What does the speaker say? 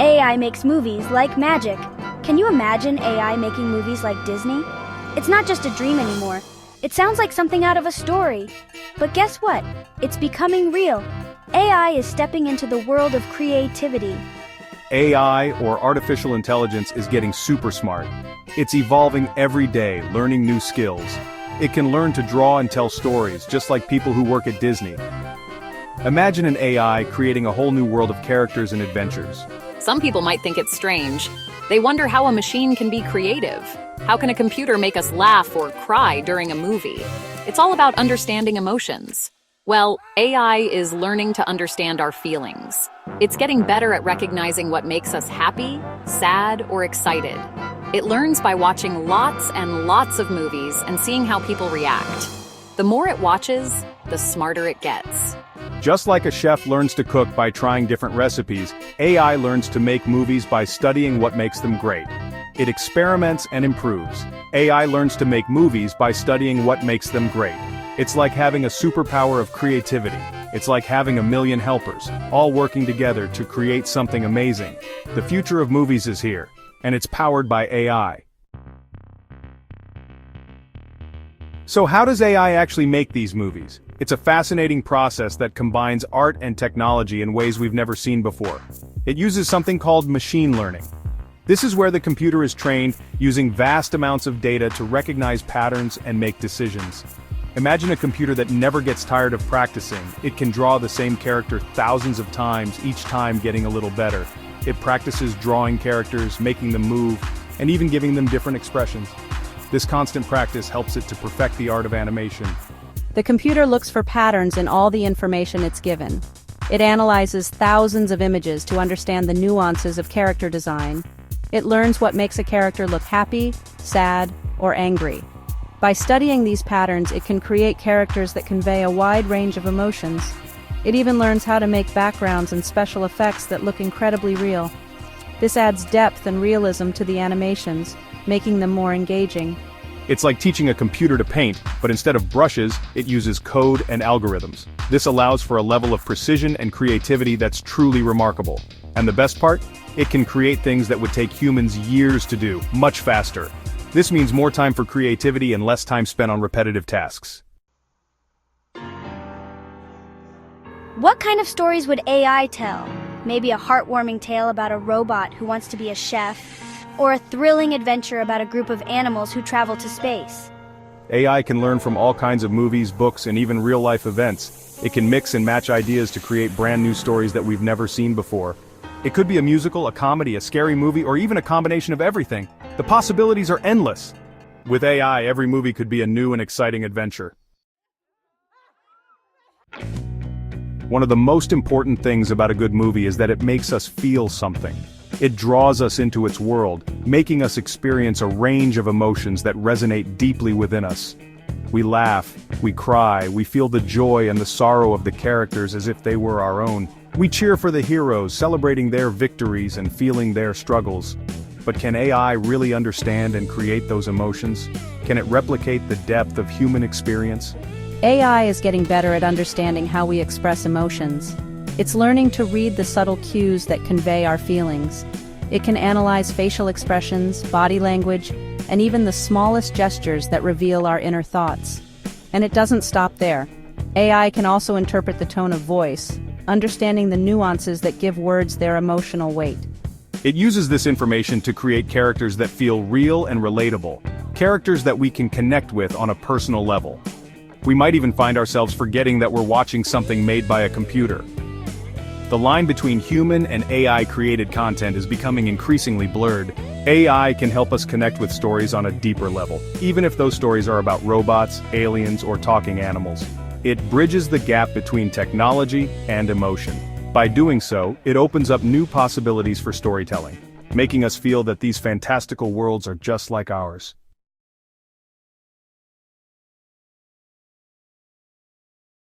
AI makes movies like magic. Can you imagine AI making movies like Disney? It's not just a dream anymore. It sounds like something out of a story. But guess what? It's becoming real. AI is stepping into the world of creativity. AI, or artificial intelligence, is getting super smart. It's evolving every day, learning new skills. It can learn to draw and tell stories, just like people who work at Disney. Imagine an AI creating a whole new world of characters and adventures. Some people might think it's strange. They wonder how a machine can be creative. How can a computer make us laugh or cry during a movie? It's all about understanding emotions. Well, AI is learning to understand our feelings. It's getting better at recognizing what makes us happy, sad, or excited. It learns by watching lots and lots of movies and seeing how people react. The more it watches, the smarter it gets. Just like a chef learns to cook by trying different recipes, AI learns to make movies by studying what makes them great. It experiments and improves. AI learns to make movies by studying what makes them great. It's like having a superpower of creativity. It's like having a million helpers, all working together to create something amazing. The future of movies is here, and it's powered by AI. So how does AI actually make these movies? It's a fascinating process that combines art and technology in ways we've never seen before. It uses something called machine learning. This is where the computer is trained using vast amounts of data to recognize patterns and make decisions. Imagine a computer that never gets tired of practicing. It can draw the same character thousands of times, each time getting a little better. It practices drawing characters, making them move, and even giving them different expressions. This constant practice helps it to perfect the art of animation. The computer looks for patterns in all the information it's given. It analyzes thousands of images to understand the nuances of character design. It learns what makes a character look happy, sad, or angry. By studying these patterns, it can create characters that convey a wide range of emotions. It even learns how to make backgrounds and special effects that look incredibly real. This adds depth and realism to the animations, making them more engaging. It's like teaching a computer to paint, but instead of brushes, it uses code and algorithms. This allows for a level of precision and creativity that's truly remarkable. And the best part? It can create things that would take humans years to do, much faster. This means more time for creativity and less time spent on repetitive tasks. What kind of stories would AI tell? Maybe a heartwarming tale about a robot who wants to be a chef, or a thrilling adventure about a group of animals who travel to space. AI can learn from all kinds of movies, books, and even real-life events. It can mix and match ideas to create brand new stories that we've never seen before. It could be a musical, a comedy, a scary movie, or even a combination of everything. The possibilities are endless. With AI, every movie could be a new and exciting adventure. One of the most important things about a good movie is that it makes us feel something. It draws us into its world, making us experience a range of emotions that resonate deeply within us. We laugh, we cry, we feel the joy and the sorrow of the characters as if they were our own. We cheer for the heroes, celebrating their victories and feeling their struggles. But can AI really understand and create those emotions? Can it replicate the depth of human experience? AI is getting better at understanding how we express emotions. It's learning to read the subtle cues that convey our feelings. It can analyze facial expressions, body language, and even the smallest gestures that reveal our inner thoughts. And it doesn't stop there. AI can also interpret the tone of voice, understanding the nuances that give words their emotional weight. It uses this information to create characters that feel real and relatable, characters that we can connect with on a personal level. We might even find ourselves forgetting that we're watching something made by a computer. The line between human and AI-created content is becoming increasingly blurred. AI can help us connect with stories on a deeper level, even if those stories are about robots, aliens, or talking animals. It bridges the gap between technology and emotion. By doing so, it opens up new possibilities for storytelling, making us feel that these fantastical worlds are just like ours.